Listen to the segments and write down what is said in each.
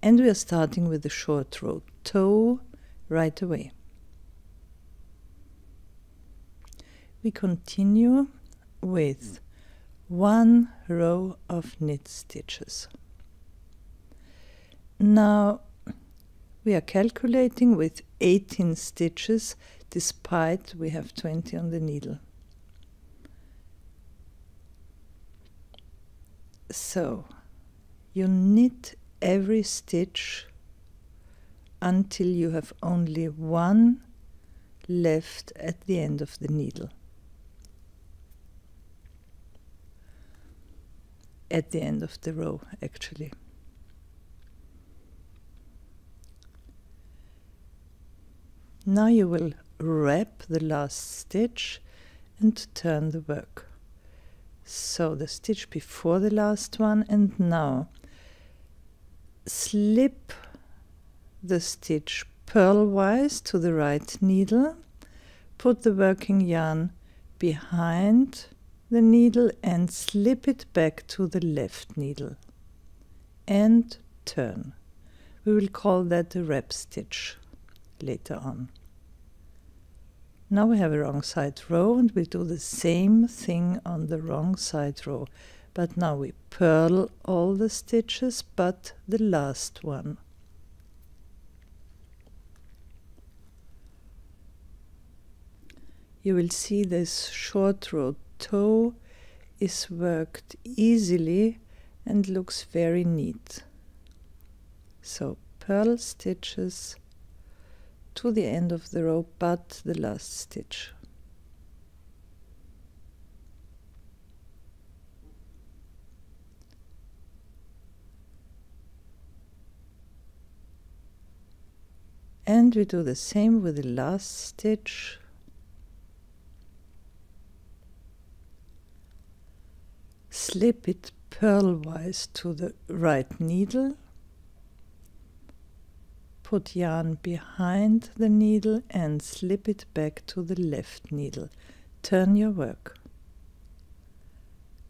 And we are starting with the short row toe right away. We continue with 1 row of knit stitches. Now we are calculating with 18 stitches despite we have 20 on the needle. So you knit every stitch until you have only 1 left at the end of the needle. At the end of the row, actually. Now you will wrap the last stitch and turn the work. So the stitch before the last one, and now slip the stitch purlwise to the right needle, put the working yarn behind the needle and slip it back to the left needle and turn. We will call that a wrap stitch later on. Now we have a wrong side row and we do the same thing on the wrong side row, but now we purl all the stitches but the last one. You will see this short row toe is worked easily and looks very neat. So purl stitches to the end of the row but the last stitch. And we do the same with the last stitch. Slip it purlwise to the right needle. Put yarn behind the needle and slip it back to the left needle. Turn your work.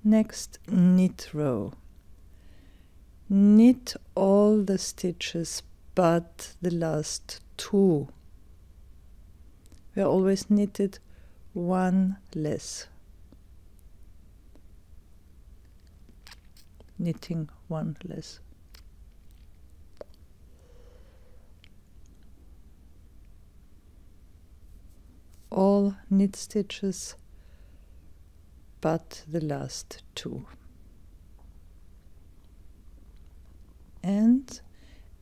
Next, knit row. Knit all the stitches but the last 2. We are always knitted 1 less. Knitting 1 less. All knit stitches but the last 2. And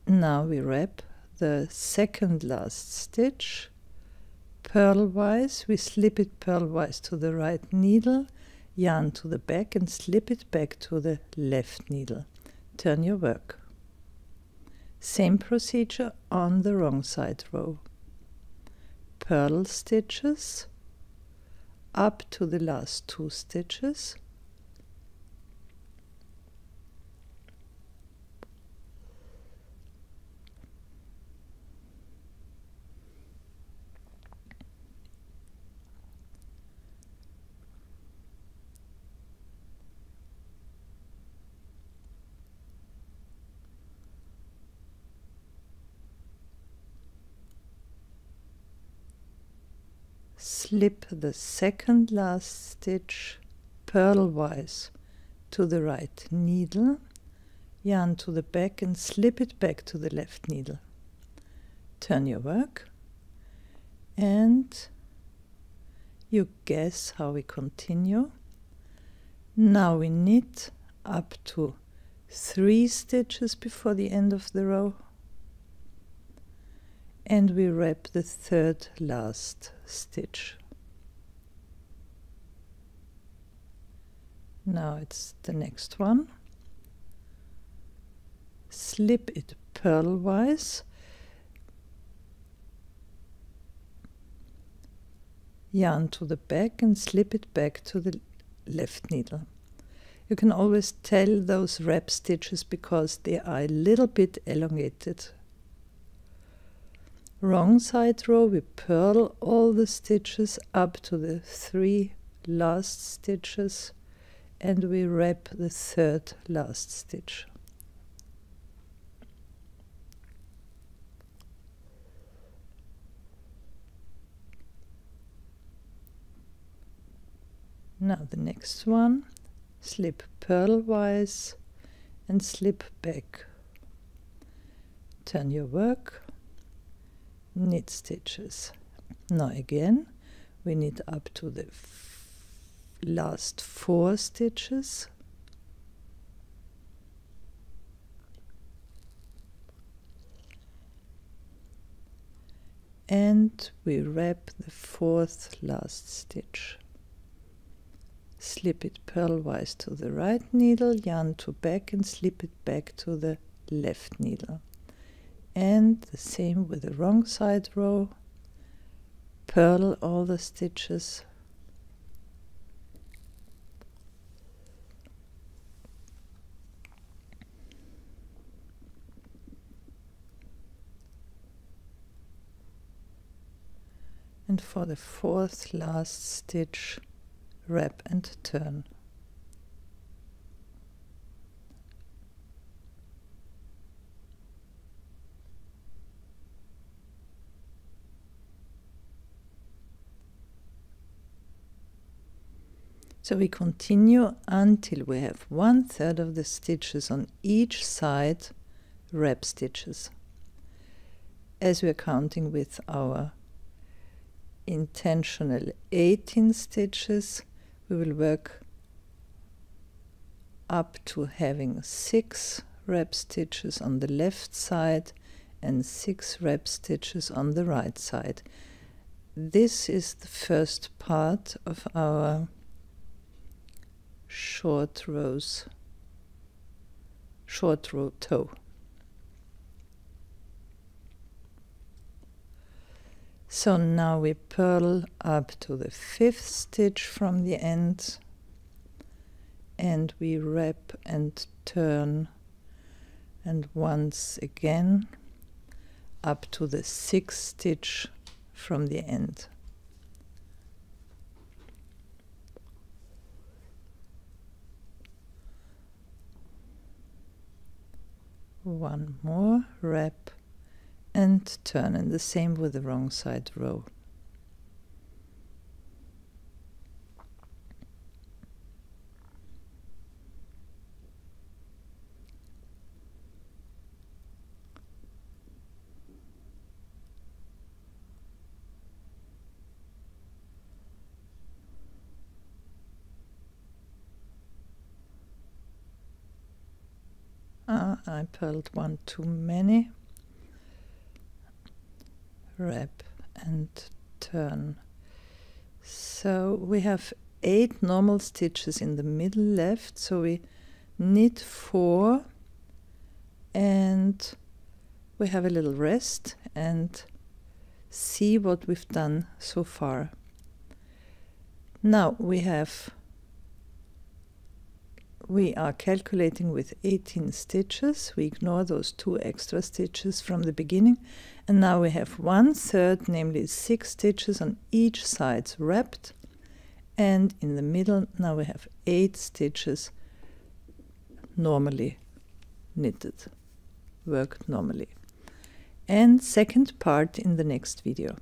now we wrap the second last stitch purlwise. We slip it purlwise to the right needle, yarn to the back and slip it back to the left needle. Turn your work. Same procedure on the wrong side row. Purl stitches up to the last 2 stitches. Slip the second last stitch purlwise to the right needle, yarn to the back and slip it back to the left needle. Turn your work and you guess how we continue. Now we knit up to 3 stitches before the end of the row. And we wrap the third last stitch. Now it's the next one. Slip it purlwise, yarn to the back and slip it back to the left needle. You can always tell those wrap stitches because they are a little bit elongated. Wrong side row, we purl all the stitches up to the 3 last stitches and we wrap the third last stitch. Now the next one, slip purlwise and slip back. Turn your work, knit stitches. Now again we knit up to the last 4 stitches. And we wrap the 4th last stitch. Slip it purlwise to the right needle, yarn to back and slip it back to the left needle. And the same with the wrong side row. Purl all the stitches. And for the 4th last stitch, wrap and turn. So we continue until we have 1/3 of the stitches on each side wrap stitches. As we are counting with our intentional 18 stitches, we will work up to having 6 wrap stitches on the left side and 6 wrap stitches on the right side. This is the first part of our short row toe. So now we purl up to the 5th stitch from the end, and we wrap and turn, and once again up to the 6th stitch from the end. One more, wrap and turn, and the same with the wrong side row. I purled one too many. Wrap and turn. So we have 8 normal stitches in the middle left, so we knit 4 and we have a little rest and see what we've done so far. Now we are calculating with 18 stitches. We ignore those 2 extra stitches from the beginning, and now we have 1/3, namely 6 stitches on each side wrapped, and in the middle now we have 8 stitches normally knitted, worked normally. And second part in the next video.